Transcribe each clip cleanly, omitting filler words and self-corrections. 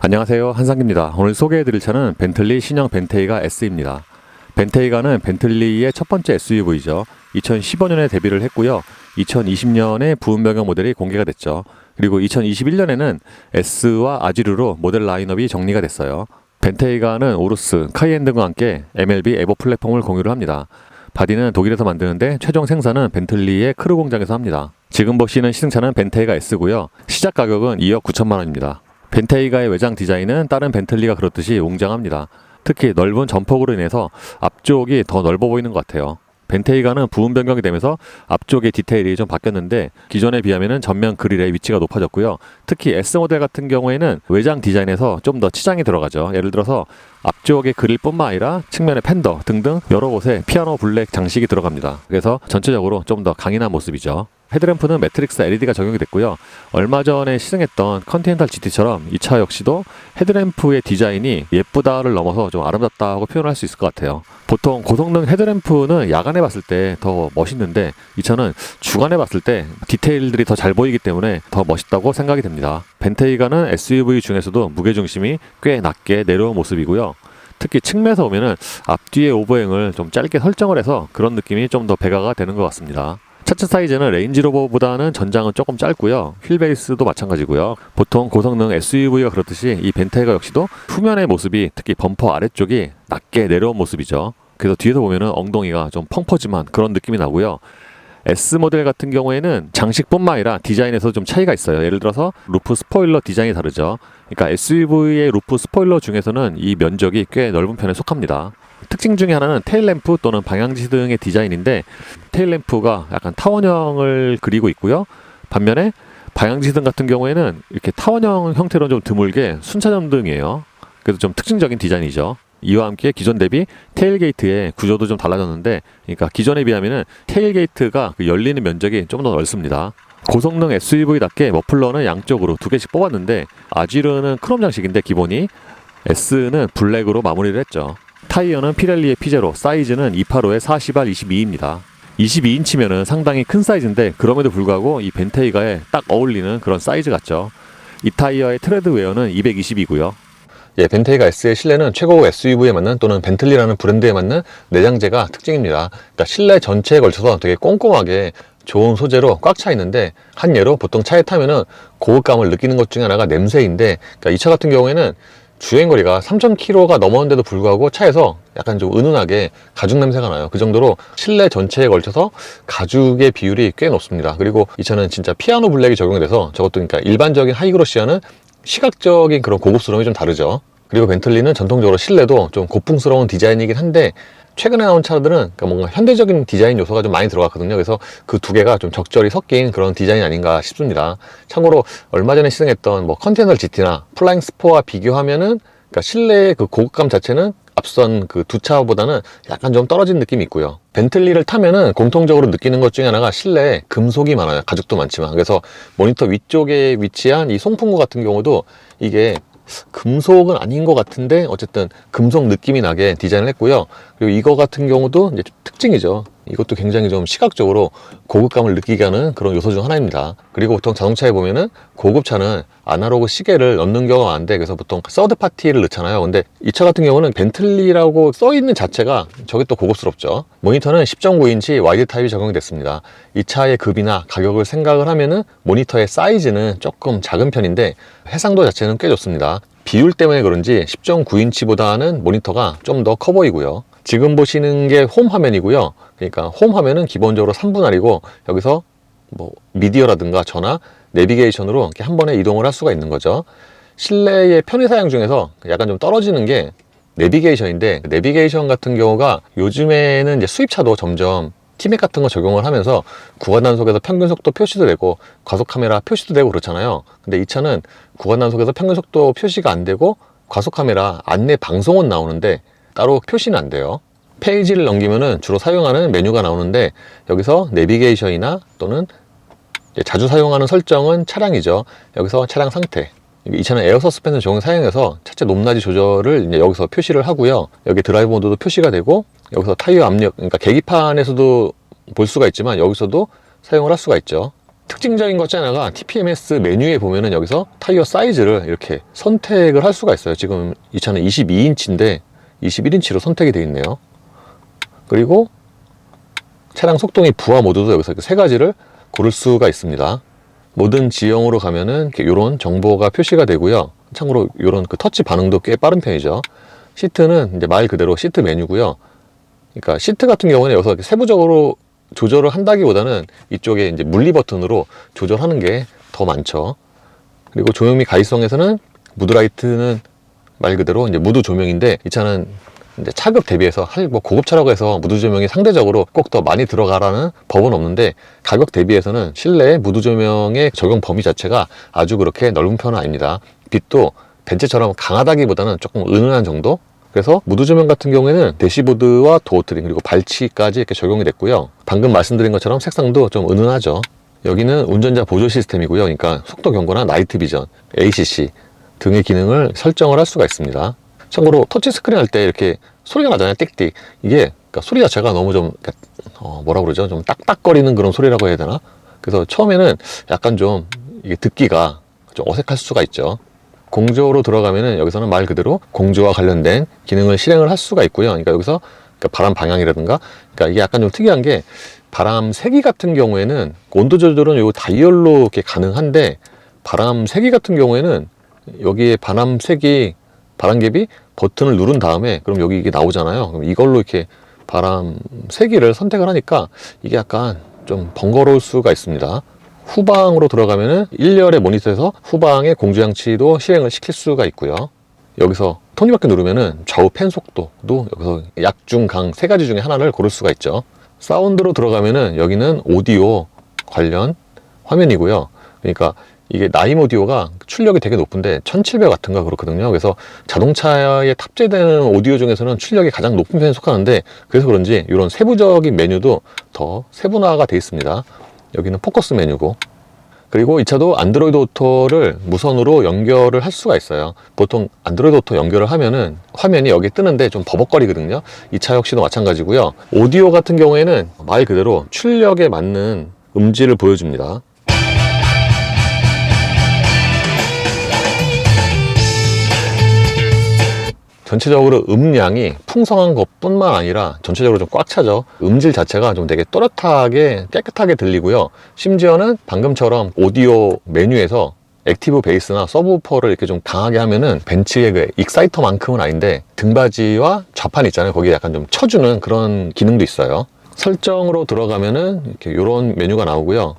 안녕하세요, 한상기입니다. 오늘 소개해드릴 차는 벤틀리 신형 벤테이가 S입니다. 벤테이가는 벤틀리의 첫 번째 SUV죠. 2015년에 데뷔를 했고요. 2020년에 부분 변경 모델이 공개가 됐죠. 그리고 2021년에는 S와 아지르로 모델 라인업이 정리가 됐어요. 벤테이가는 오루스, 카이엔 등과 함께 MLB 에버 플랫폼을 공유를 합니다. 바디는 독일에서 만드는데 최종 생산은 벤틀리의 크루 공장에서 합니다. 지금 보시는 시승차는 벤테이가 S고요. 시작 가격은 2억 9천만 원입니다. 벤테이가의 외장 디자인은 다른 벤틀리가 그렇듯이 웅장합니다. 특히 넓은 전폭으로 인해서 앞쪽이 더 넓어 보이는 것 같아요. 벤테이가는 부분 변경이 되면서 앞쪽의 디테일이 좀 바뀌었는데 기존에 비하면 전면 그릴의 위치가 높아졌고요. 특히 S 모델 같은 경우에는 외장 디자인에서 좀 더 치장이 들어가죠. 예를 들어서 앞쪽의 그릴뿐만 아니라 측면의 팬더 등등 여러 곳에 피아노 블랙 장식이 들어갑니다. 그래서 전체적으로 좀 더 강인한 모습이죠. 헤드램프는 매트릭스 LED가 적용이 됐고요. 얼마 전에 시승했던 컨티넨탈 GT처럼 이 차 역시도 헤드램프의 디자인이 예쁘다를 넘어서 좀 아름답다고 표현할 수 있을 것 같아요. 보통 고성능 헤드램프는 야간에 봤을 때 더 멋있는데 이 차는 주간에 봤을 때 디테일들이 더 잘 보이기 때문에 더 멋있다고 생각이 됩니다. 벤테이가는 SUV 중에서도 무게중심이 꽤 낮게 내려온 모습이고요. 특히 측면에서 보면은 앞뒤의 오버행을 좀 짧게 설정을 해서 그런 느낌이 좀 더 배가가 되는 것 같습니다. 차체 사이즈는 레인지로버보다는 전장은 조금 짧고요. 휠베이스도 마찬가지고요. 보통 고성능 SUV가 그렇듯이 이 벤테이가 역시도 후면의 모습이 특히 범퍼 아래쪽이 낮게 내려온 모습이죠. 그래서 뒤에서 보면은 엉덩이가 좀 펑퍼짐한 그런 느낌이 나고요. S 모델 같은 경우에는 장식뿐만 아니라 디자인에서 좀 차이가 있어요. 예를 들어서 루프 스포일러 디자인이 다르죠. 그러니까 SUV의 루프 스포일러 중에서는 이 면적이 꽤 넓은 편에 속합니다. 특징 중에 하나는 테일램프 또는 방향지등의 디자인인데 테일램프가 약간 타원형을 그리고 있고요. 반면에 방향지등 같은 경우에는 이렇게 타원형 형태로 좀 드물게 순차전등이에요. 그래서 좀 특징적인 디자인이죠. 이와 함께 기존 대비 테일게이트의 구조도 좀 달라졌는데, 그러니까 기존에 비하면은 테일게이트가 그 열리는 면적이 좀 더 넓습니다. 고성능 SUV답게 머플러는 양쪽으로 두 개씩 뽑았는데 아지르는 크롬 장식인데 기본이 S는 블랙으로 마무리를 했죠. 타이어는 피렐리의 피제로, 사이즈는 285의 40R 22입니다. 22인치면은 상당히 큰 사이즈인데 그럼에도 불구하고 이 벤테이가에 딱 어울리는 그런 사이즈 같죠. 이 타이어의 트레드 웨어는 220이고요. 벤테이가 S의 실내는 최고 SUV에 맞는 또는 벤틀리라는 브랜드에 맞는 내장재가 특징입니다. 그러니까 실내 전체에 걸쳐서 되게 꼼꼼하게 좋은 소재로 꽉 차 있는데, 한 예로 보통 차에 타면은 고급감을 느끼는 것 중에 하나가 냄새인데, 그러니까 이 차 같은 경우에는 주행거리가 3,000km가 넘었는데도 불구하고 차에서 약간 좀 은은하게 가죽 냄새가 나요. 그 정도로 실내 전체에 걸쳐서 가죽의 비율이 꽤 높습니다. 그리고 이 차는 진짜 피아노 블랙이 적용이 돼서 저것도 그러니까 일반적인 하이그로시아는 시각적인 그런 고급스러움이 좀 다르죠. 그리고 벤틀리는 전통적으로 실내도 좀 고풍스러운 디자인이긴 한데 최근에 나온 차들은 그러니까 뭔가 현대적인 디자인 요소가 좀 많이 들어갔거든요. 그래서 그 두 개가 좀 적절히 섞인 그런 디자인이 아닌가 싶습니다. 참고로 얼마 전에 시승했던 컨티넨탈 GT나 플라잉 스포와 비교하면은 그러니까 실내의 그 고급감 자체는 앞선 그 두 차보다는 약간 좀 떨어진 느낌이 있고요. 벤틀리를 타면은 공통적으로 느끼는 것 중에 하나가 실내에 금속이 많아요. 가죽도 많지만. 그래서 모니터 위쪽에 위치한 이 송풍구 같은 경우도 이게 금속은 아닌 것 같은데 어쨌든 금속 느낌이 나게 디자인을 했고요. 그리고 이거 같은 경우도 이제 특징이죠. 이것도 굉장히 좀 시각적으로 고급감을 느끼게 하는 그런 요소 중 하나입니다. 그리고 보통 자동차에 보면은 고급차는 아날로그 시계를 넣는 경우가 많은데, 그래서 보통 서드 파티를 넣잖아요. 근데 이 차 같은 경우는 벤틀리라고 써있는 자체가 저게 또 고급스럽죠. 모니터는 10.9인치 와이드 타입이 적용이 됐습니다. 이 차의 급이나 가격을 생각을 하면은 모니터의 사이즈는 조금 작은 편인데 해상도 자체는 꽤 좋습니다. 비율 때문에 그런지 10.9인치보다는 모니터가 좀 더 커 보이고요. 지금 보시는 게 홈 화면이고요. 그러니까 홈 화면은 기본적으로 3분할이고 여기서 미디어라든가 전화, 내비게이션으로 이렇게 한 번에 이동을 할 수가 있는 거죠. 실내의 편의 사양 중에서 약간 좀 떨어지는 게 내비게이션인데, 내비게이션 같은 경우가 요즘에는 이제 수입차도 점점 티맥 같은 거 적용을 하면서 구간 단속에서 평균 속도 표시도 되고 과속 카메라 표시도 되고 그렇잖아요. 근데 이 차는 구간 단속에서 평균 속도 표시가 안 되고 과속 카메라 안내 방송은 나오는데 따로 표시는 안 돼요. 페이지를 넘기면은 주로 사용하는 메뉴가 나오는데 여기서 내비게이션이나 또는 자주 사용하는 설정은 차량이죠. 여기서 차량 상태, 이 차는 에어 서스펜션 적용 사용해서 차체 높낮이 조절을 이제 여기서 표시를 하고요. 여기 드라이브 모드도 표시가 되고 여기서 타이어 압력, 그러니까 계기판에서도 볼 수가 있지만 여기서도 사용을 할 수가 있죠. 특징적인 것 중에 하나가 TPMS 메뉴에 보면은 여기서 타이어 사이즈를 이렇게 선택을 할 수가 있어요. 지금 이 차는 22인치인데 21인치로 선택이 되어 있네요. 그리고 차량 속도의 부하 모드도 여기서 이렇게 세 가지를 고를 수가 있습니다. 모든 지형으로 가면은 이런 정보가 표시가 되고요. 참고로 이런 그 터치 반응도 꽤 빠른 편이죠. 시트는 이제 말 그대로 시트 메뉴고요. 그러니까 시트 같은 경우는 여기서 이렇게 세부적으로 조절을 한다기보다는 이쪽에 이제 물리 버튼으로 조절하는 게 더 많죠. 그리고 조명 및 가이성에서는 무드라이트는 말 그대로 이제 무드 조명인데, 이 차는 이제 차급 대비해서 뭐 고급차라고 해서 무드 조명이 상대적으로 꼭 더 많이 들어가라는 법은 없는데, 가격 대비해서는 실내 무드 조명의 적용 범위 자체가 아주 그렇게 넓은 편은 아닙니다. 빛도 벤츠처럼 강하다기보다는 조금 은은한 정도. 그래서 무드 조명 같은 경우에는 대시보드와 도어 트림 그리고 발치까지 이렇게 적용이 됐고요. 방금 말씀드린 것처럼 색상도 좀 은은하죠. 여기는 운전자 보조 시스템이고요. 그러니까 속도 경고나 나이트 비전, ACC 등의 기능을 설정을 할 수가 있습니다. 참고로 터치 스크린 할 때 이렇게 소리가 나잖아요. 띡띡. 이게 그러니까 소리 자체가 너무 좀 뭐라 그러죠? 좀 딱딱거리는 그런 소리라고 해야 되나? 그래서 처음에는 약간 좀 이게 듣기가 좀 어색할 수가 있죠. 공조로 들어가면은 여기서는 말 그대로 공조와 관련된 기능을 실행을 할 수가 있고요. 그러니까 여기서 바람 방향이라든가, 그러니까 이게 약간 좀 특이한 게, 바람 세기 같은 경우에는 온도 조절은 요 다이얼로 이렇게 가능한데, 바람 세기 같은 경우에는 여기에 바람갭이 버튼을 누른 다음에 그럼 여기 이게 나오잖아요. 그럼 이걸로 이렇게 바람 세기를 선택을 하니까 이게 약간 좀 번거로울 수가 있습니다. 후방으로 들어가면은 1열의 모니터에서 후방의 공조장치도 실행을 시킬 수가 있고요. 여기서 톱니바퀴 누르면은 좌우 펜 속도도 여기서 약, 중, 강 세 가지 중에 하나를 고를 수가 있죠. 사운드로 들어가면은 여기는 오디오 관련 화면이고요. 그러니까 이게 나임 오디오가 출력이 되게 높은데 1700 같은가 그렇거든요. 그래서 자동차에 탑재되는 오디오 중에서는 출력이 가장 높은 편에 속하는데, 그래서 그런지 이런 세부적인 메뉴도 더 세분화가 되어 있습니다. 여기는 포커스 메뉴고, 그리고 이 차도 안드로이드 오토를 무선으로 연결을 할 수가 있어요. 보통 안드로이드 오토 연결을 하면은 화면이 여기 뜨는데 좀 버벅거리거든요. 이 차 역시도 마찬가지고요. 오디오 같은 경우에는 말 그대로 출력에 맞는 음질을 보여줍니다. 전체적으로 음량이 풍성한 것뿐만 아니라 전체적으로 좀 꽉 차죠. 음질 자체가 좀 되게 또렷하게 깨끗하게 들리고요. 심지어는 방금처럼 오디오 메뉴에서 액티브 베이스나 서브우퍼를 이렇게 좀 강하게 하면은 벤츠의 그 익사이터만큼은 아닌데 등받이와 좌판 있잖아요. 거기에 약간 좀 쳐주는 그런 기능도 있어요. 설정으로 들어가면은 이렇게 이런 메뉴가 나오고요.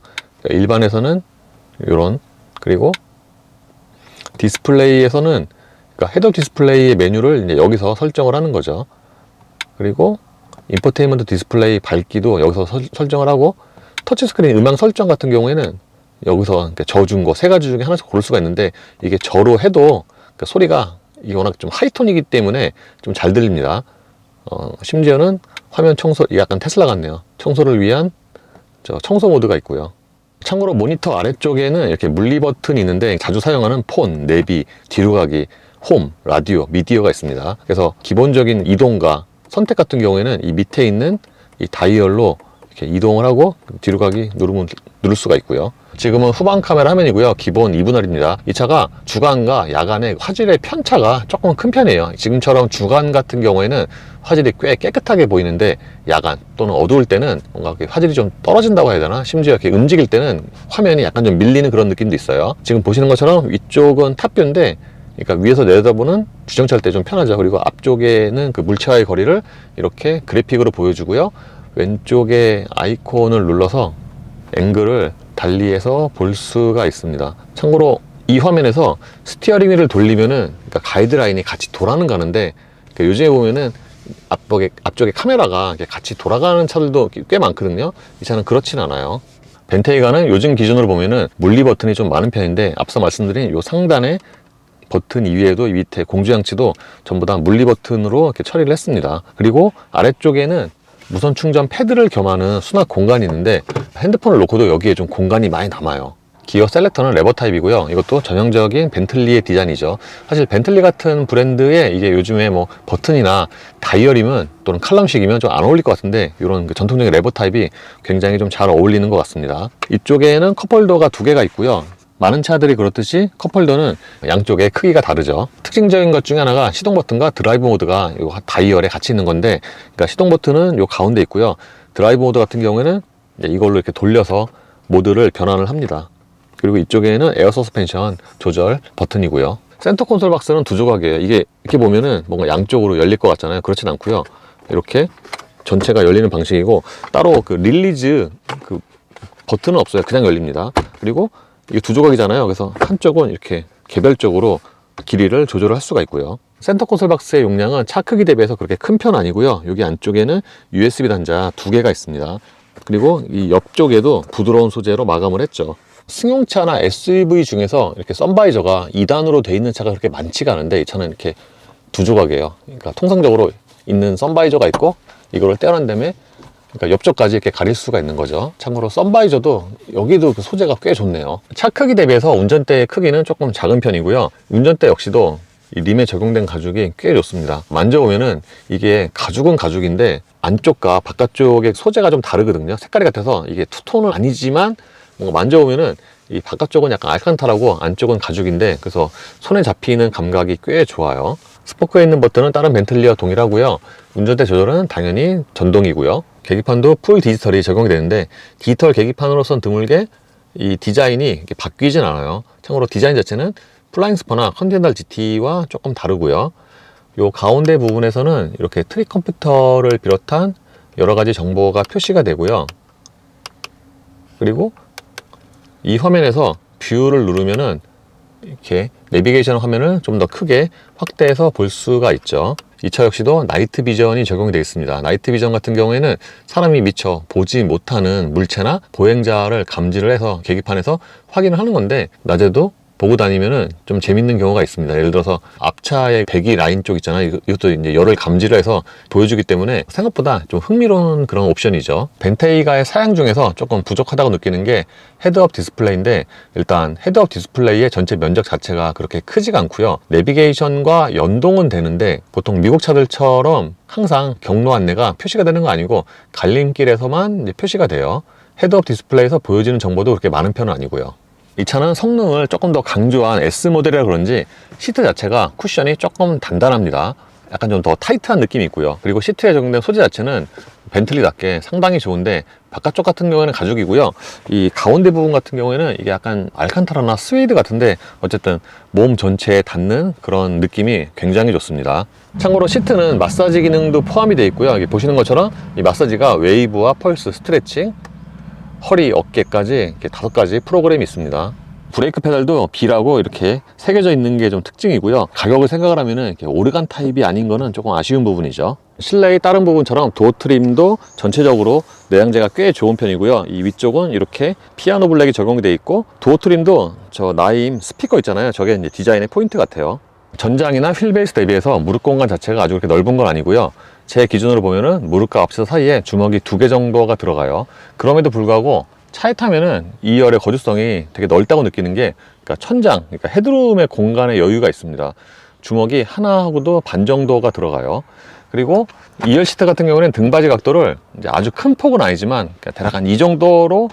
일반에서는 이런, 그리고 디스플레이에서는 헤드업 디스플레이의 메뉴를 이제 여기서 설정을 하는 거죠. 그리고 인포테인먼트 디스플레이 밝기도 여기서 설정을 하고, 터치스크린 음향 설정 같은 경우에는 여기서 저중고 세 가지 중에 하나씩 고를 수가 있는데, 이게 저로 해도 소리가 이게 워낙 좀 하이톤이기 때문에 좀 잘 들립니다. 심지어는 화면 청소, 약간 테슬라 같네요. 청소를 위한 청소 모드가 있고요. 참고로 모니터 아래쪽에는 이렇게 물리 버튼이 있는데, 자주 사용하는 폰, 내비, 뒤로 가기, 홈, 라디오, 미디어가 있습니다. 그래서 기본적인 이동과 선택 같은 경우에는 이 밑에 있는 이 다이얼로 이렇게 이동을 하고 뒤로 가기 누를 수가 있고요. 지금은 후방 카메라 화면이고요. 기본 2분할입니다. 이 차가 주간과 야간에 화질의 편차가 조금 큰 편이에요. 지금처럼 주간 같은 경우에는 화질이 꽤 깨끗하게 보이는데, 야간 또는 어두울 때는 뭔가 화질이 좀 떨어진다고 해야 되나? 심지어 이렇게 움직일 때는 화면이 약간 좀 밀리는 그런 느낌도 있어요. 지금 보시는 것처럼 위쪽은 탑뷰인데, 그러니까 위에서 내려다보는 주정차할 때 좀 편하죠. 그리고 앞쪽에는 그 물체와의 거리를 이렇게 그래픽으로 보여주고요. 왼쪽에 아이콘을 눌러서 앵글을 달리해서 볼 수가 있습니다. 참고로 이 화면에서 스티어링 휠을 돌리면은 가이드라인이 같이 돌아는 가는데, 요즘에 보면은 앞쪽에 카메라가 같이 돌아가는 차들도 꽤 많거든요. 이 차는 그렇진 않아요. 벤테이가는 요즘 기준으로 보면은 물리 버튼이 좀 많은 편인데, 앞서 말씀드린 요 상단에 버튼 이외에도 이 밑에 공조장치도 전부 다 물리 버튼으로 이렇게 처리를 했습니다. 그리고 아래쪽에는 무선 충전 패드를 겸하는 수납 공간이 있는데, 핸드폰을 놓고도 여기에 좀 공간이 많이 남아요. 기어 셀렉터는 레버 타입이고요. 이것도 전형적인 벤틀리의 디자인이죠. 사실 벤틀리 같은 브랜드에 이게 요즘에 뭐 버튼이나 다이얼이면 또는 칼럼식이면 좀 안 어울릴 것 같은데 이런 그 전통적인 레버 타입이 굉장히 좀 잘 어울리는 것 같습니다. 이쪽에는 컵홀더가 2개가 있고요. 많은 차들이 그렇듯이 컵홀더는 양쪽에 크기가 다르죠. 특징적인 것 중에 하나가 시동 버튼과 드라이브 모드가 이 다이얼에 같이 있는 건데, 그러니까 시동 버튼은 요 가운데 있고요. 드라이브 모드 같은 경우에는 이걸로 이렇게 돌려서 모드를 변환을 합니다. 그리고 이쪽에는 에어 서스펜션 조절 버튼이고요. 센터 콘솔 박스는 2조각이에요. 이게 이렇게 보면은 뭔가 양쪽으로 열릴 것 같잖아요. 그렇진 않고요. 이렇게 전체가 열리는 방식이고, 따로 그 릴리즈 그 버튼은 없어요. 그냥 열립니다. 그리고 이게 2조각이잖아요. 그래서 한쪽은 이렇게 개별적으로 길이를 조절을 할 수가 있고요. 센터 콘솔 박스의 용량은 차 크기 대비해서 그렇게 큰 편 아니고요. 여기 안쪽에는 USB 단자 2개가 있습니다. 그리고 이 옆쪽에도 부드러운 소재로 마감을 했죠. 승용차나 SUV 중에서 이렇게 선바이저가 2단으로 돼 있는 차가 그렇게 많지가 않은데, 이 차는 이렇게 2조각이에요. 그러니까 통상적으로 있는 선바이저가 있고 이거를 떼어낸 다음에 그러니까 옆쪽까지 이렇게 가릴 수가 있는 거죠. 참고로 선바이저도 여기도 그 소재가 꽤 좋네요. 차 크기 대비해서 운전대의 크기는 조금 작은 편이고요. 운전대 역시도 이 림에 적용된 가죽이 꽤 좋습니다. 만져보면은 이게 가죽은 가죽인데 안쪽과 바깥쪽의 소재가 좀 다르거든요. 색깔이 같아서 이게 투톤은 아니지만 뭔가 만져보면은 이 바깥쪽은 약간 알칸타라고 안쪽은 가죽인데, 그래서 손에 잡히는 감각이 꽤 좋아요. 스포크에 있는 버튼은 다른 벤틀리와 동일하고요. 운전대 조절은 당연히 전동이고요. 계기판도 풀 디지털이 적용이 되는데, 디지털 계기판으로선 드물게 이 디자인이 이렇게 바뀌진 않아요. 참고로 디자인 자체는 플라잉 스퍼나 컨티넨탈 GT와 조금 다르고요. 요 가운데 부분에서는 이렇게 트릭 컴퓨터를 비롯한 여러 가지 정보가 표시가 되고요. 그리고 이 화면에서 뷰를 누르면은 이렇게 내비게이션 화면을 좀 더 크게 확대해서 볼 수가 있죠. 이 차 역시도 나이트 비전이 적용이 되어 있습니다. 나이트 비전 같은 경우에는 사람이 미처 보지 못하는 물체나 보행자를 감지를 해서 계기판에서 확인을 하는 건데, 낮에도 보고 다니면은 좀 재밌는 경우가 있습니다. 예를 들어서 앞차의 배기 라인 쪽 있잖아요. 이것도 이제 열을 감지를 해서 보여주기 때문에 생각보다 좀 흥미로운 그런 옵션이죠. 벤테이가의 사양 중에서 조금 부족하다고 느끼는 게 헤드업 디스플레이인데, 일단 헤드업 디스플레이의 전체 면적 자체가 그렇게 크지가 않고요. 내비게이션과 연동은 되는데 보통 미국 차들처럼 항상 경로 안내가 표시가 되는 거 아니고 갈림길에서만 이제 표시가 돼요. 헤드업 디스플레이에서 보여지는 정보도 그렇게 많은 편은 아니고요. 이 차는 성능을 조금 더 강조한 S모델이라 그런지 시트 자체가 쿠션이 조금 단단합니다. 약간 좀 더 타이트한 느낌이 있고요. 그리고 시트에 적용된 소재 자체는 벤틀리답게 상당히 좋은데, 바깥쪽 같은 경우에는 가죽이고요. 이 가운데 부분 같은 경우에는 이게 약간 알칸타라나 스웨이드 같은데, 어쨌든 몸 전체에 닿는 그런 느낌이 굉장히 좋습니다. 참고로 시트는 마사지 기능도 포함이 되어 있고요. 여기 보시는 것처럼 이 마사지가 웨이브와 펄스, 스트레칭, 허리, 어깨까지 이렇게 5가지 프로그램이 있습니다. 브레이크 페달도 B라고 이렇게 새겨져 있는 게 좀 특징이고요. 가격을 생각을 하면은 이렇게 오르간 타입이 아닌 거는 조금 아쉬운 부분이죠. 실내의 다른 부분처럼 도어 트림도 전체적으로 내장재가 꽤 좋은 편이고요. 이 위쪽은 이렇게 피아노 블랙이 적용이 되어 있고, 도어 트림도 저 나임 스피커 있잖아요. 저게 이제 디자인의 포인트 같아요. 전장이나 휠베이스 대비해서 무릎 공간 자체가 아주 그렇게 넓은 건 아니고요. 제 기준으로 보면은 무릎과 앞서 사이에 주먹이 2개 정도가 들어가요. 그럼에도 불구하고 차에 타면은 2열의 거주성이 되게 넓다고 느끼는 게, 그러니까 천장, 그러니까 헤드룸의 공간에 여유가 있습니다. 주먹이 하나하고도 반 정도가 들어가요. 그리고 2열 시트 같은 경우는 등받이 각도를 이제 아주 큰 폭은 아니지만 대략 한 이 정도로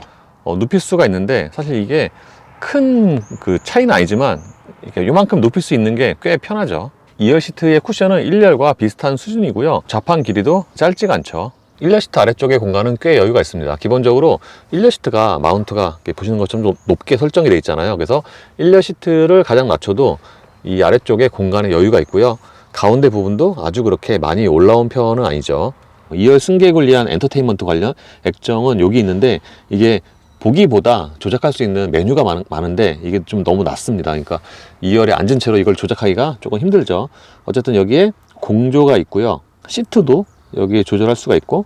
눕힐 수가 있는데, 사실 이게 큰 그 차이는 아니지만 이렇게 요만큼 높일 수 있는 게 꽤 편하죠. 2열 시트의 쿠션은 1열과 비슷한 수준이고요. 좌판 길이도 짧지가 않죠. 1열 시트 아래쪽의 공간은 꽤 여유가 있습니다. 기본적으로 1열 시트가 마운트가 보시는 것처럼 좀 높게 설정이 되어 있잖아요. 그래서 1열 시트를 가장 낮춰도 이 아래쪽에 공간에 여유가 있고요. 가운데 부분도 아주 그렇게 많이 올라온 편은 아니죠. 2열 승객을 위한 엔터테인먼트 관련 액정은 여기 있는데, 이게 보기보다 조작할 수 있는 메뉴가 많은데 이게 좀 너무 낮습니다. 그러니까 2열에 앉은 채로 이걸 조작하기가 조금 힘들죠. 어쨌든 여기에 공조가 있고요. 시트도 여기에 조절할 수가 있고,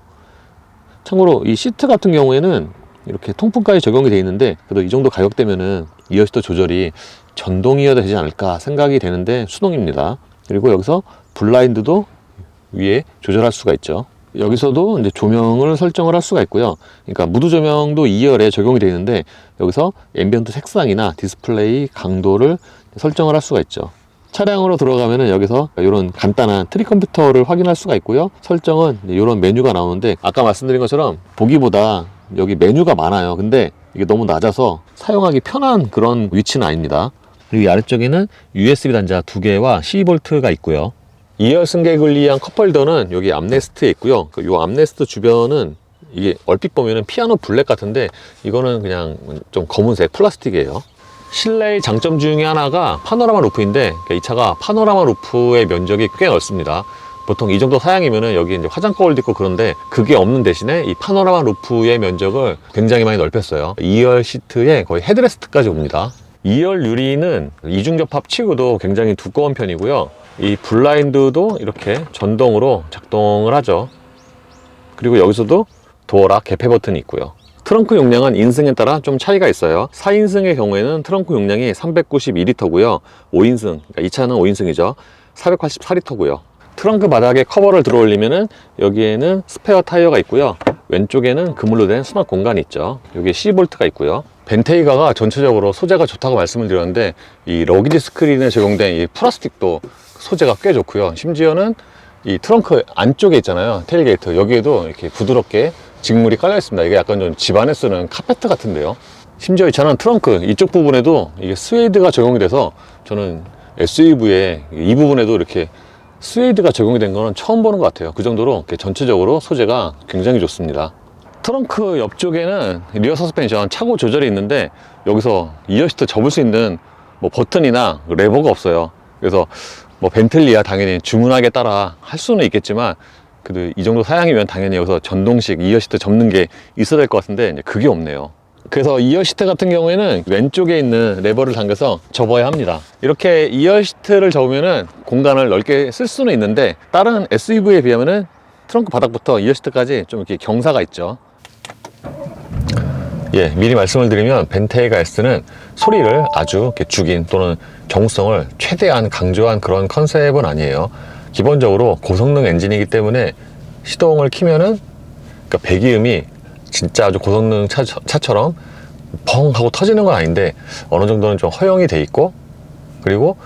참고로 이 시트 같은 경우에는 이렇게 통풍까지 적용이 되어 있는데, 그래도 이 정도 가격대면은 2열 시트 조절이 전동이어야 되지 않을까 생각이 되는데 수동입니다. 그리고 여기서 블라인드도 위에 조절할 수가 있죠. 여기서도 이제 조명을 설정을 할 수가 있고요. 그러니까 무드 조명도 2열에 적용이 되어 있는데 여기서 앰비언트 색상이나 디스플레이 강도를 설정을 할 수가 있죠. 차량으로 들어가면은 여기서 이런 간단한 트리 컴퓨터를 확인할 수가 있고요. 설정은 이런 메뉴가 나오는데 아까 말씀드린 것처럼 보기보다 여기 메뉴가 많아요. 근데 이게 너무 낮아서 사용하기 편한 그런 위치는 아닙니다. 그리고 이 아래쪽에는 USB 단자 2개와 12V가 있고요. 2열 승객을 위한 컵홀더는 여기 암레스트에 있고요. 이 암레스트 주변은 이게 얼핏 보면은 피아노 블랙 같은데 이거는 그냥 좀 검은색 플라스틱이에요. 실내의 장점 중에 하나가 파노라마 루프인데 이 차가 파노라마 루프의 면적이 꽤 넓습니다. 보통 이 정도 사양이면은 여기 이제 화장 거울도 있고 그런데 그게 없는 대신에 이 파노라마 루프의 면적을 굉장히 많이 넓혔어요. 2열 시트에 거의 헤드레스트까지 옵니다. 2열 유리는 이중 접합 치고도 굉장히 두꺼운 편이고요. 이 블라인드도 이렇게 전동으로 작동을 하죠. 그리고 여기서도 도어락 개폐 버튼이 있고요. 트렁크 용량은 인승에 따라 좀 차이가 있어요. 4인승의 경우에는 트렁크 용량이 392리터고요 5인승, 그러니까 이 차는 5인승이죠 484리터고요 트렁크 바닥에 커버를 들어 올리면은 여기에는 스페어 타이어가 있고요. 왼쪽에는 그물로 된 수납 공간이 있죠. 여기에 C볼트가 있고요. 벤테이가가 전체적으로 소재가 좋다고 말씀을 드렸는데 이 러기지 스크린에 적용된 이 플라스틱도 소재가 꽤 좋고요. 심지어는 이 트렁크 안쪽에 있잖아요. 테일게이트 여기에도 이렇게 부드럽게 직물이 깔려 있습니다. 이게 약간 좀 집안에 쓰는 카페트 같은데요. 심지어 이 차는 트렁크 이쪽 부분에도 이게 스웨이드가 적용이 돼서 저는 SUV에 이 부분에도 이렇게 스웨이드가 적용이 된 거는 처음 보는 것 같아요. 그 정도로 전체적으로 소재가 굉장히 좋습니다. 트렁크 옆쪽에는 리어 서스펜션 차고 조절이 있는데 여기서 2열 시트 접을 수 있는 뭐 버튼이나 레버가 없어요. 그래서 뭐 벤틀리야 당연히 주문하기에 따라 할 수는 있겠지만 그래도 이 정도 사양이면 당연히 여기서 전동식 2열 시트 접는 게 있어야 될 것 같은데 이제 그게 없네요. 그래서 2열 시트 같은 경우에는 왼쪽에 있는 레버를 당겨서 접어야 합니다. 이렇게 2열 시트를 접으면은 공간을 넓게 쓸 수는 있는데 다른 SUV에 비하면은 트렁크 바닥부터 2열 시트까지 좀 이렇게 경사가 있죠. 예, 미리 말씀을 드리면 벤테이가 S는 소리를 아주 이렇게 죽인 또는 정성을 최대한 강조한 그런 컨셉은 아니에요. 기본적으로 고성능 엔진이기 때문에 시동을 키면은 그러니까 배기음이 진짜 아주 고성능 차처럼 펑 하고 터지는 건 아닌데 어느 정도는 좀 허용이 돼 있고 그리고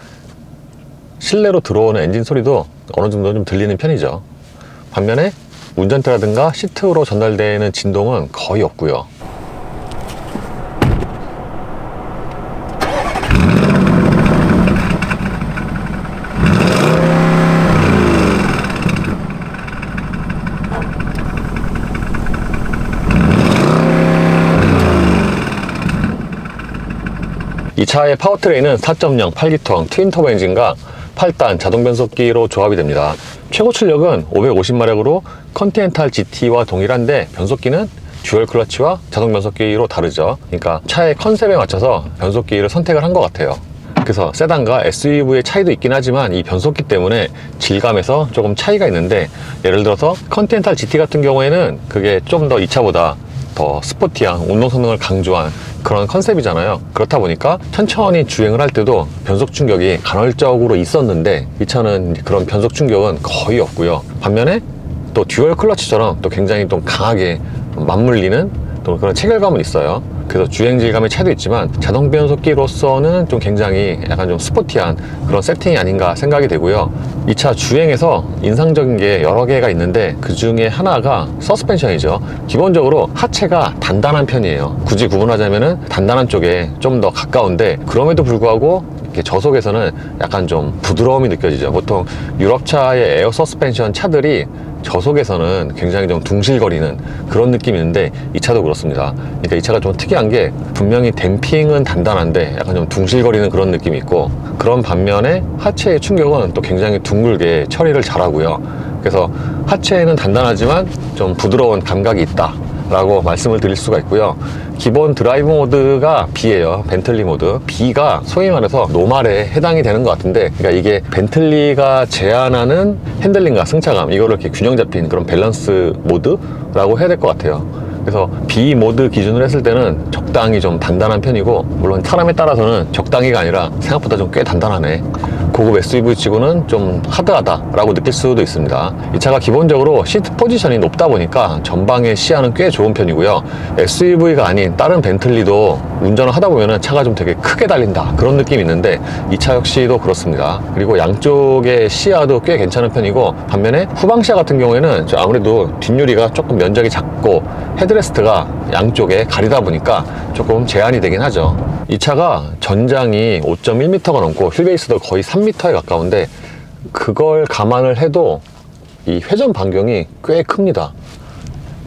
실내로 들어오는 엔진 소리도 어느 정도 좀 들리는 편이죠. 반면에 운전대라든가 시트로 전달되는 진동은 거의 없고요. 이 차의 파워트레인은 4.0 8기통 트윈터보 엔진과 8단 자동 변속기로 조합이 됩니다. 최고 출력은 550마력으로 컨티넨탈 GT와 동일한데 변속기는 듀얼 클러치와 자동 변속기로 다르죠. 그러니까 차의 컨셉에 맞춰서 변속기를 선택을 한 것 같아요. 그래서 세단과 SUV의 차이도 있긴 하지만 이 변속기 때문에 질감에서 조금 차이가 있는데 예를 들어서 컨티넨탈 GT 같은 경우에는 그게 좀 더 이 차보다 더 스포티한 운동 성능을 강조한 그런 컨셉이잖아요. 그렇다 보니까 천천히 주행을 할 때도 변속 충격이 간헐적으로 있었는데 이 차는 그런 변속 충격은 거의 없고요. 반면에 또 듀얼 클러치처럼 또 굉장히 또 강하게 맞물리는 또 그런 체결감은 있어요. 그래서 주행 질감의 차이도 있지만 자동 변속기로서는 좀 굉장히 약간 좀 스포티한 그런 세팅이 아닌가 생각이 되고요. 이 차 주행에서 인상적인 게 여러 개가 있는데 그 중에 하나가 서스펜션이죠. 기본적으로 하체가 단단한 편이에요. 굳이 구분하자면은 단단한 쪽에 좀 더 가까운데 그럼에도 불구하고 이렇게 저속에서는 약간 좀 부드러움이 느껴지죠. 보통 유럽차의 에어 서스펜션 차들이 저속에서는 굉장히 좀 둥실거리는 그런 느낌이 있는데 이 차도 그렇습니다. 그러니까 이 차가 좀 특이한 게 분명히 댐핑은 단단한데 약간 좀 둥실거리는 그런 느낌이 있고 그런 반면에 하체의 충격은 또 굉장히 둥글게 처리를 잘하고요. 그래서 하체는 단단하지만 좀 부드러운 감각이 있다 라고 말씀을 드릴 수가 있고요. 기본 드라이브 모드가 B예요. 벤틀리 모드. B가 소위 말해서 노말에 해당이 되는 것 같은데 그러니까 이게 벤틀리가 제안하는 핸들링과 승차감 이거를 이렇게 균형 잡힌 그런 밸런스 모드라고 해야 될 것 같아요. 그래서 B 모드 기준으로 했을 때는 적당히 좀 단단한 편이고 물론 사람에 따라서는 적당히가 아니라 생각보다 좀 꽤 단단하네 고급 SUV 치고는 좀 하드하다라고 느낄 수도 있습니다. 이 차가 기본적으로 시트 포지션이 높다 보니까 전방의 시야는 꽤 좋은 편이고요. SUV가 아닌 다른 벤틀리도 운전을 하다 보면은 차가 좀 되게 크게 달린다 그런 느낌이 있는데 이 차 역시도 그렇습니다. 그리고 양쪽의 시야도 꽤 괜찮은 편이고, 반면에 후방 시야 같은 경우에는 아무래도 뒷유리가 조금 면적이 작고 헤드레스트가 양쪽에 가리다 보니까 조금 제한이 되긴 하죠. 이 차가 전장이 5.1m가 넘고 휠베이스도 거의 3m에 가까운데, 그걸 감안을 해도 이 회전 반경이 꽤 큽니다.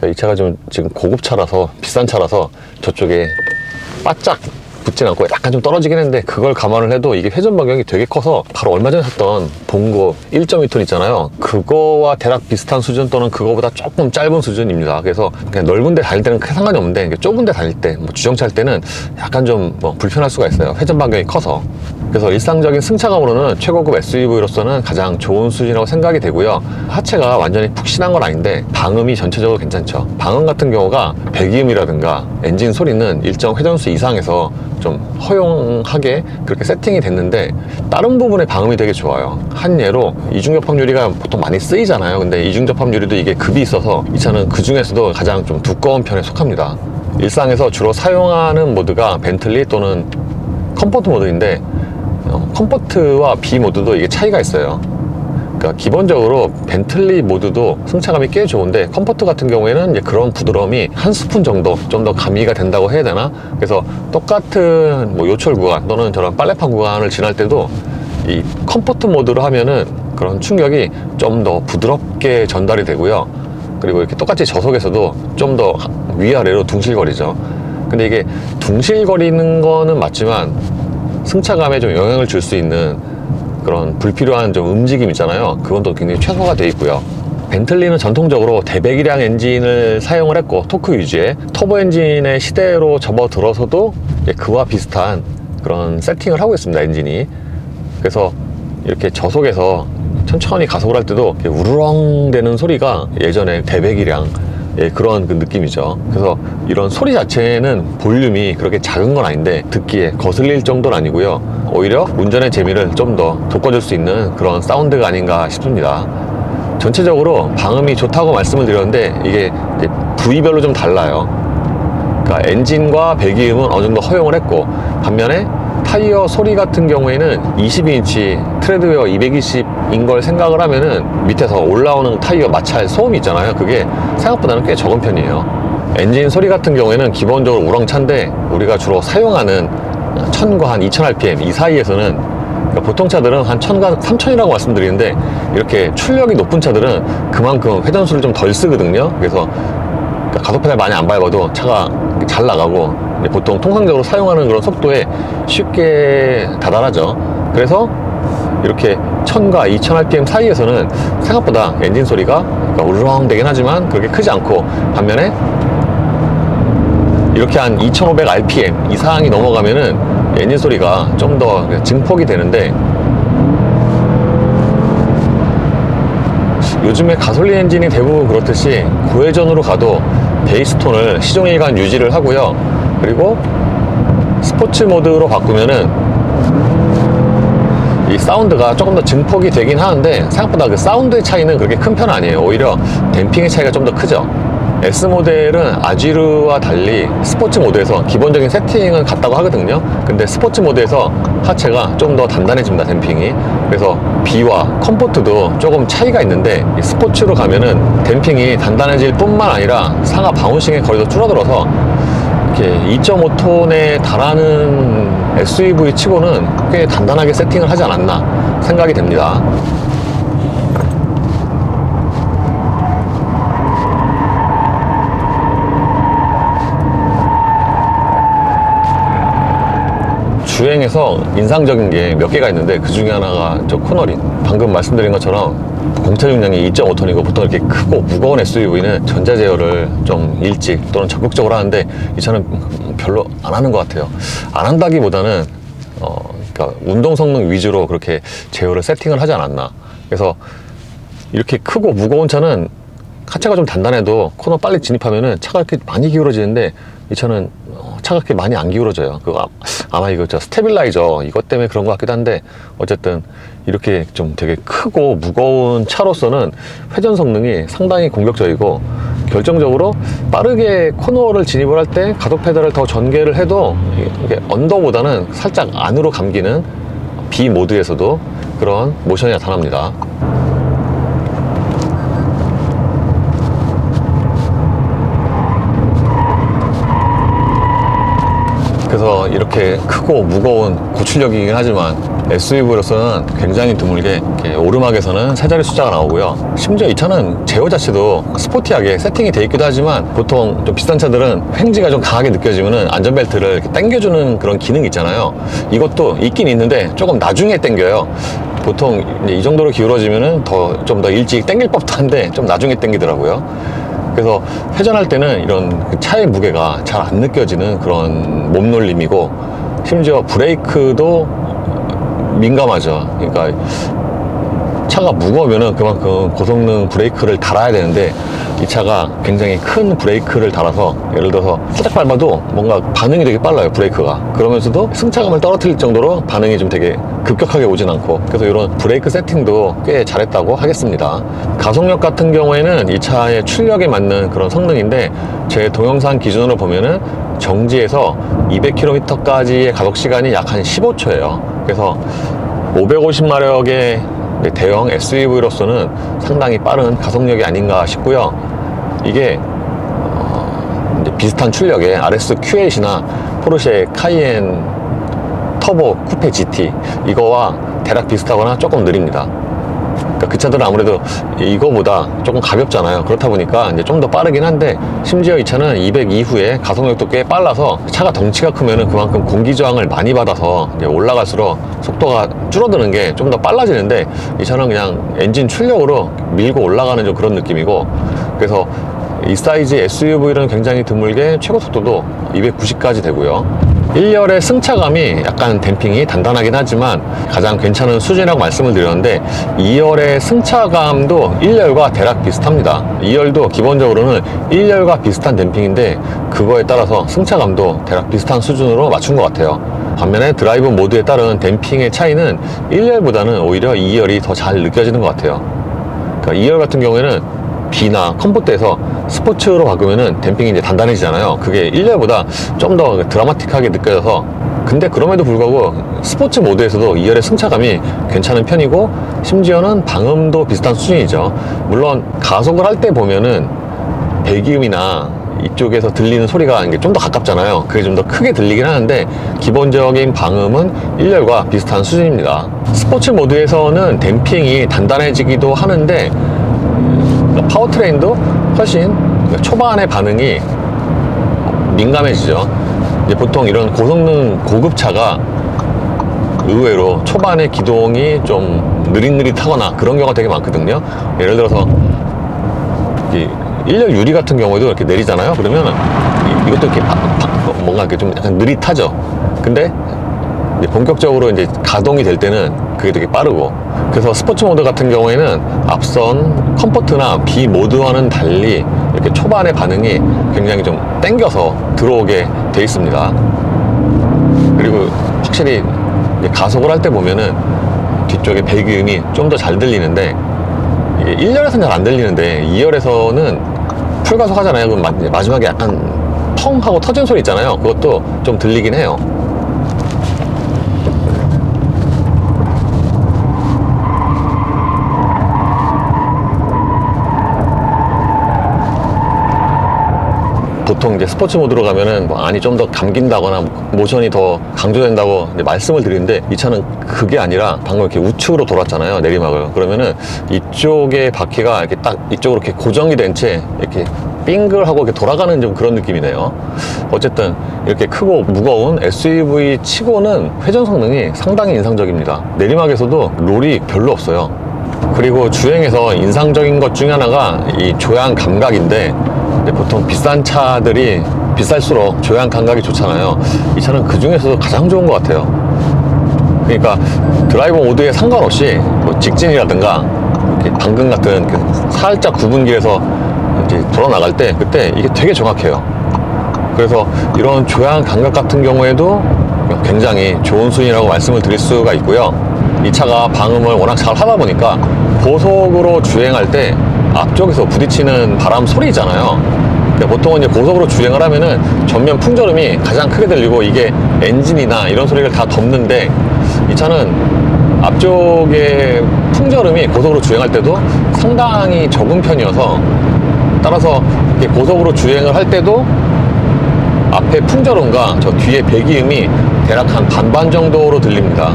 이 차가 좀 지금 고급차라서, 비싼 차라서 저쪽에 바짝 붙진 않고 약간 좀 떨어지긴 했는데, 그걸 감안을 해도 이게 회전 반경이 되게 커서 바로 얼마 전에 샀던 봉고 1.2톤 있잖아요. 그거와 대략 비슷한 수준 또는 그거보다 조금 짧은 수준입니다. 그래서 그냥 넓은 데 다닐 때는 크게 상관이 없는데 좁은 데 다닐 때, 주정차 할 때는 약간 좀 불편할 수가 있어요. 회전 반경이 커서. 그래서 일상적인 승차감으로는 최고급 SUV로서는 가장 좋은 수준이라고 생각이 되고요. 하체가 완전히 푹신한 건 아닌데 방음이 전체적으로 괜찮죠. 방음 같은 경우가 배기음이라든가 엔진 소리는 일정 회전수 이상에서 좀 허용하게 그렇게 세팅이 됐는데, 다른 부분의 방음이 되게 좋아요. 한 예로 이중접합 유리가 보통 많이 쓰이잖아요. 근데 이중접합 유리도 이게 급이 있어서 이 차는 그 중에서도 가장 좀 두꺼운 편에 속합니다. 일상에서 주로 사용하는 모드가 벤틀리 또는 컴포트 모드인데, 컴포트와 B 모드도 이게 차이가 있어요. 그러니까 기본적으로 벤틀리 모드도 승차감이 꽤 좋은데, 컴포트 같은 경우에는 이제 그런 부드러움이 한 스푼 정도 좀 더 가미가 된다고 해야 되나? 그래서 똑같은 요철 구간 또는 저런 빨래판 구간을 지날 때도 이 컴포트 모드로 하면은 그런 충격이 좀 더 부드럽게 전달이 되고요. 그리고 이렇게 똑같이 저속에서도 좀 더 위아래로 둥실거리죠. 근데 이게 둥실거리는 거는 맞지만 승차감에 좀 영향을 줄 수 있는 그런 불필요한 좀 움직임 있잖아요. 그건 또 굉장히 최소화가 되어 있고요. 벤틀리는 전통적으로 대배기량 엔진을 사용을 했고, 토크 유지에 터보 엔진의 시대로 접어들어서도 그와 비슷한 그런 세팅을 하고 있습니다, 엔진이. 그래서 이렇게 저속에서 천천히 가속을 할 때도 우르렁 되는 소리가 예전에 대배기량 그런 그 느낌이죠. 그래서 이런 소리 자체는 볼륨이 그렇게 작은 건 아닌데 듣기에 거슬릴 정도는 아니고요. 오히려 운전의 재미를 좀 더 돋궈줄 수 있는 그런 사운드가 아닌가 싶습니다. 전체적으로 방음이 좋다고 말씀을 드렸는데, 이게 이제 부위별로 좀 달라요. 그러니까 엔진과 배기음은 어느 정도 허용을 했고, 반면에 타이어 소리 같은 경우에는 22인치 트레드웨어 220인 걸 생각을 하면은 밑에서 올라오는 타이어 마찰 소음이 있잖아요. 그게 생각보다는 꽤 적은 편이에요. 엔진 소리 같은 경우에는 기본적으로 우렁찬데, 우리가 주로 사용하는 1000과 한 2000rpm 이 사이에서는, 그러니까 보통 차들은 한 1000과 3000이라고 말씀드리는데, 이렇게 출력이 높은 차들은 그만큼 회전수를 좀 덜 쓰거든요. 그래서 그러니까 가속 페달 많이 안 밟아도 차가 잘 나가고, 보통 통상적으로 사용하는 그런 속도에 쉽게 다다르죠. 그래서 이렇게 1000과 2000rpm 사이에서는 생각보다 엔진 소리가 울렁 되긴 하지만 그렇게 크지 않고, 반면에 이렇게 한 2500rpm 이상이 넘어가면은 엔진 소리가 좀 더 증폭이 되는데, 요즘에 가솔린 엔진이 대부분 그렇듯이 고회전으로 가도 베이스톤을 시종일관 유지를 하고요. 그리고 스포츠 모드로 바꾸면은 이 사운드가 조금 더 증폭이 되긴 하는데, 생각보다 그 사운드의 차이는 그렇게 큰 편은 아니에요. 오히려 댐핑의 차이가 좀 더 크죠. S모델은 아지르와 달리 스포츠 모드에서 기본적인 세팅은 같다고 하거든요. 근데 스포츠 모드에서 하체가 좀 더 단단해집니다, 댐핑이. 그래서 B와 컴포트도 조금 차이가 있는데, 이 스포츠로 가면은 댐핑이 단단해질 뿐만 아니라 상하 바운싱의 거리도 줄어들어서 이렇게 2.5톤에 달하는 SUV 치고는 꽤 단단하게 세팅을 하지 않았나 생각이 됩니다. 주행에서 인상적인 게 몇 개가 있는데, 그 중에 하나가 저 코너링. 방금 말씀드린 것처럼 공차 중량이 2.5톤이고 보통 이렇게 크고 무거운 SUV는 전자 제어를 좀 일찍 또는 적극적으로 하는데, 이 차는 별로 안 하는 것 같아요. 안 한다기보다는 그러니까 운동 성능 위주로 그렇게 제어를 세팅을 하지 않았나. 그래서 이렇게 크고 무거운 차는 하체가 좀 단단해도 코너 빨리 진입하면은 차가 이렇게 많이 기울어지는데, 이 차는 차가 그렇게 많이 안 기울어져요. 그거 아마 이거 스테빌라이저 이것 때문에 그런 것 같기도 한데, 어쨌든 이렇게 좀 되게 크고 무거운 차로서는 회전 성능이 상당히 공격적이고, 결정적으로 빠르게 코너를 진입을 할 때 가속 페달을 더 전개를 해도 이게 언더보다는 살짝 안으로 감기는 B 모드에서도 그런 모션이 나타납니다. 그래서 이렇게 크고 무거운 고출력이긴 하지만 SUV로서는 굉장히 드물게 이렇게 오르막에서는 세 자리 숫자가 나오고요. 심지어 이 차는 제어 자체도 스포티하게 세팅이 돼 있기도 하지만, 보통 좀 비싼 차들은 횡지가 좀 강하게 느껴지면은 안전벨트를 이렇게 당겨주는 그런 기능이 있잖아요. 이것도 있긴 있는데 조금 나중에 당겨요. 보통 이제 이 정도로 기울어지면은 좀 더 일찍 당길 법도 한데 좀 나중에 당기더라고요. 그래서 회전할 때는 이런 차의 무게가 잘 안 느껴지는 그런 몸놀림이고, 심지어 브레이크도 민감하죠. 그러니까 차가 무거우면은 그만큼 고성능 브레이크를 달아야 되는데, 이 차가 굉장히 큰 브레이크를 달아서 예를 들어서 살짝 밟아도 뭔가 반응이 되게 빨라요, 브레이크가. 그러면서도 승차감을 떨어뜨릴 정도로 반응이 좀 되게 급격하게 오진 않고, 그래서 이런 브레이크 세팅도 꽤 잘했다고 하겠습니다. 가속력 같은 경우에는 이 차의 출력에 맞는 그런 성능인데, 제 동영상 기준으로 보면은 정지에서 200km까지의 가속 시간이 약 한 15초예요. 그래서 550마력의 대형 SUV로서는 상당히 빠른 가속력이 아닌가 싶고요. 이게 이제 비슷한 출력의 RS Q8이나 포르쉐 카이엔 터보 쿠페 GT 이거와 대략 비슷하거나 조금 느립니다. 그러니까 그 차들은 아무래도 이거보다 조금 가볍잖아요. 그렇다 보니까 이제 좀 더 빠르긴 한데, 심지어 이 차는 200 이후에 가속력도 꽤 빨라서, 차가 덩치가 크면은 그만큼 공기 저항을 많이 받아서 이제 올라갈수록 속도가 줄어드는 게 좀 더 빨라지는데, 이 차는 그냥 엔진 출력으로 밀고 올라가는 좀 그런 느낌이고, 그래서 이 사이즈 SUV는 굉장히 드물게 최고 속도도 290까지 되고요. 1열의 승차감이 약간 댐핑이 단단하긴 하지만 가장 괜찮은 수준이라고 말씀을 드렸는데, 2열의 승차감도 1열과 대략 비슷합니다. 2열도 기본적으로는 1열과 비슷한 댐핑인데, 그거에 따라서 승차감도 대략 비슷한 수준으로 맞춘 것 같아요. 반면에 드라이브 모드에 따른 댐핑의 차이는 1열보다는 오히려 2열이 더 잘 느껴지는 것 같아요. 그러니까 2열 같은 경우에는 B나 컴포트에서 스포츠로 바꾸면은 댐핑이 이제 단단해지잖아요. 그게 1열보다 좀 더 드라마틱하게 느껴져서, 근데 그럼에도 불구하고 스포츠 모드에서도 2열의 승차감이 괜찮은 편이고, 심지어는 방음도 비슷한 수준이죠. 물론 가속을 할 때 보면은 배기음이나 이쪽에서 들리는 소리가 좀 더 가깝잖아요. 그게 좀 더 크게 들리긴 하는데, 기본적인 방음은 1열과 비슷한 수준입니다. 스포츠 모드에서는 댐핑이 단단해지기도 하는데, 파워트레인도 훨씬 초반의 반응이 민감해지죠. 이제 보통 이런 고성능 고급차가 의외로 초반에 기동이 좀 느릿느릿하거나 그런 경우가 되게 많거든요. 예를 들어서 이 1열 유리 같은 경우에도 이렇게 내리잖아요. 그러면 이것도 이렇게 뭔가 이렇게 좀 약간 느릿하죠. 근데 이제 본격적으로 이제 가동이 될 때는 그게 되게 빠르고, 그래서 스포츠 모드 같은 경우에는 앞선 컴포트나 B 모드와는 달리 이렇게 초반의 반응이 굉장히 좀 땡겨서 들어오게 돼 있습니다. 그리고 확실히 이제 가속을 할 때 보면은 뒤쪽에 배기음이 좀 더 잘 들리는데, 이게 1열에서는 잘 안 들리는데 2열에서는 풀가속 하잖아요. 그럼 마지막에 약간 펑 하고 터진 소리 있잖아요. 그것도 좀 들리긴 해요. 보통 이제 스포츠 모드로 가면은 뭐 안이 좀 더 감긴다거나 모션이 더 강조된다고 이제 말씀을 드리는데, 이 차는 그게 아니라 방금 이렇게 우측으로 돌았잖아요, 내리막을. 그러면은 이쪽에 바퀴가 이렇게 딱 이쪽으로 이렇게 고정이 된 채 이렇게 빙글하고 이렇게 돌아가는 좀 그런 느낌이네요. 어쨌든 이렇게 크고 무거운 SUV 치고는 회전 성능이 상당히 인상적입니다. 내리막에서도 롤이 별로 없어요. 그리고 주행에서 인상적인 것 중에 하나가 이 조향 감각인데, 보통 비싼 차들이 비쌀수록 조향 감각이 좋잖아요. 이 차는 그 중에서도 가장 좋은 것 같아요. 그러니까 드라이브 모드에 상관없이 뭐 직진이라든가 이렇게 방금 같은 살짝 굽은 길에서 이제 돌아 나갈 때, 그때 이게 되게 정확해요. 그래서 이런 조향 감각 같은 경우에도 굉장히 좋은 순위라고 말씀을 드릴 수가 있고요. 이 차가 방음을 워낙 잘 하다 보니까 고속으로 주행할 때 앞쪽에서 부딪히는 바람 소리잖아요. 보통은 이제 고속으로 주행을 하면은 전면 풍절음이 가장 크게 들리고 이게 엔진이나 이런 소리를 다 덮는데, 이 차는 앞쪽에 풍절음이 고속으로 주행할 때도 상당히 적은 편이어서, 따라서 이렇게 고속으로 주행을 할 때도 앞에 풍절음과 저 뒤에 배기음이 대략 한 반반 정도로 들립니다.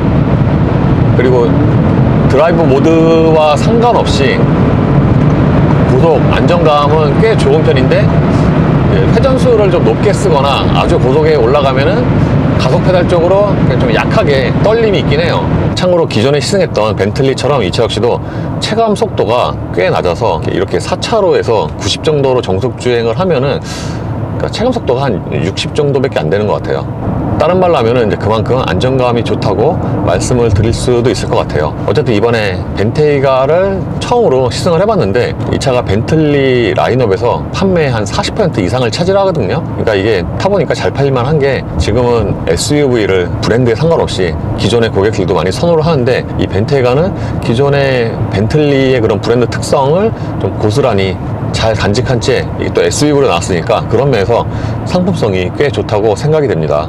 그리고 드라이브 모드와 상관없이 고속 안정감은 꽤 좋은 편인데, 회전수를 좀 높게 쓰거나 아주 고속에 올라가면은 가속 페달 쪽으로 좀 약하게 떨림이 있긴 해요. 참고로 기존에 시승했던 벤틀리처럼 이 차 역시도 체감 속도가 꽤 낮아서 이렇게 4차로에서 90 정도로 정속 주행을 하면은 체감 속도가 한 60 정도밖에 안 되는 것 같아요. 다른 말로 하면은 이제 그만큼 안정감이 좋다고 말씀을 드릴 수도 있을 것 같아요. 어쨌든 이번에 벤테이가를 처음으로 시승을 해봤는데, 이 차가 벤틀리 라인업에서 판매 한 40% 이상을 차지하거든요. 그러니까 이게 타보니까 잘 팔릴만 한 게, 지금은 SUV를 브랜드에 상관없이 기존의 고객들도 많이 선호를 하는데, 이 벤테이가는 기존의 벤틀리의 그런 브랜드 특성을 좀 고스란히 잘 간직한 채 또 SUV로 나왔으니까 그런 면에서 상품성이 꽤 좋다고 생각이 됩니다.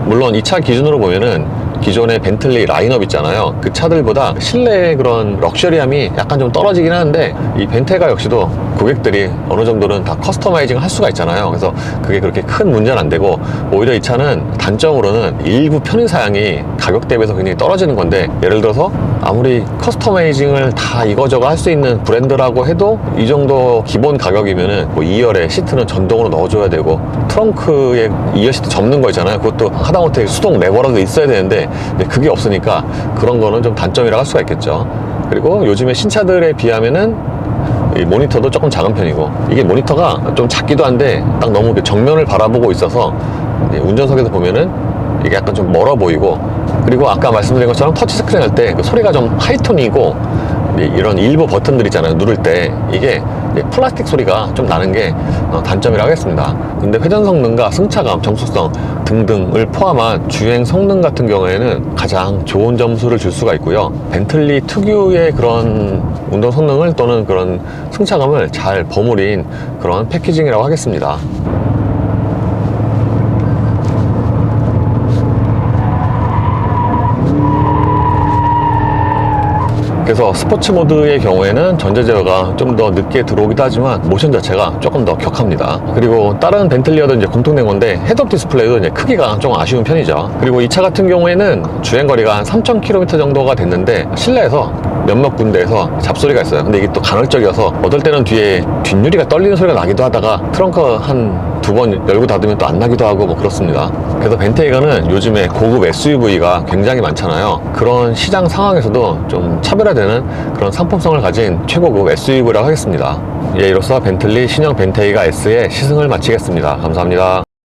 물론 이 차 기준으로 보면은 기존의 벤틀리 라인업 있잖아요. 그 차들보다 실내의 그런 럭셔리함이 약간 좀 떨어지긴 하는데, 이 벤테가 역시도 고객들이 어느 정도는 다 커스터마이징 할 수가 있잖아요. 그래서 그게 그렇게 큰 문제는 안 되고, 오히려 이 차는 단점으로는 일부 편의사양이 가격 대비해서 굉장히 떨어지는 건데, 예를 들어서 아무리 커스터마이징을 다 이거저거 할 수 있는 브랜드라고 해도 이 정도 기본 가격이면은 뭐 2열에 시트는 전동으로 넣어줘야 되고, 트렁크에 2열 시트 접는 거 있잖아요. 그것도 하다못해 수동 레버라도 있어야 되는데 그게 없으니까 그런 거는 좀 단점이라고 할 수가 있겠죠. 그리고 요즘에 신차들에 비하면은 이 모니터도 조금 작은 편이고, 이게 모니터가 좀 작기도 한데 딱 너무 정면을 바라보고 있어서 운전석에서 보면은 이게 약간 좀 멀어 보이고, 그리고 아까 말씀드린 것처럼 터치 스크린 할 때 그 소리가 좀 하이톤이고, 이런 일부 버튼들 있잖아요. 누를 때 이게 플라스틱 소리가 좀 나는 게 단점이라고 하겠습니다. 근데 회전 성능과 승차감, 정숙성 등등을 포함한 주행 성능 같은 경우에는 가장 좋은 점수를 줄 수가 있고요. 벤틀리 특유의 그런 운동 성능을 또는 그런 승차감을 잘 버무린 그런 패키징이라고 하겠습니다. 그래서 스포츠 모드의 경우에는 전자 제어가 좀 더 늦게 들어오기도 하지만 모션 자체가 조금 더 격합니다. 그리고 다른 벤틀리와도 이제 공통된 건데, 헤드업 디스플레이도 이제 크기가 좀 아쉬운 편이죠. 그리고 이 차 같은 경우에는 주행거리가 한 3,000km 정도가 됐는데, 실내에서 몇몇 군데에서 잡소리가 있어요. 근데 이게 또 간헐적이어서 어떨 때는 뒤에 뒷유리가 떨리는 소리가 나기도 하다가 트렁크 한 2번 열고 닫으면 또 안 나기도 하고 뭐 그렇습니다. 그래서 벤테이가는 요즘에 고급 SUV가 굉장히 많잖아요. 그런 시장 상황에서도 좀 차별화되는 그런 상품성을 가진 최고급 SUV라고 하겠습니다. 이로써 벤틀리 신형 벤테이가 S의 시승을 마치겠습니다. 감사합니다.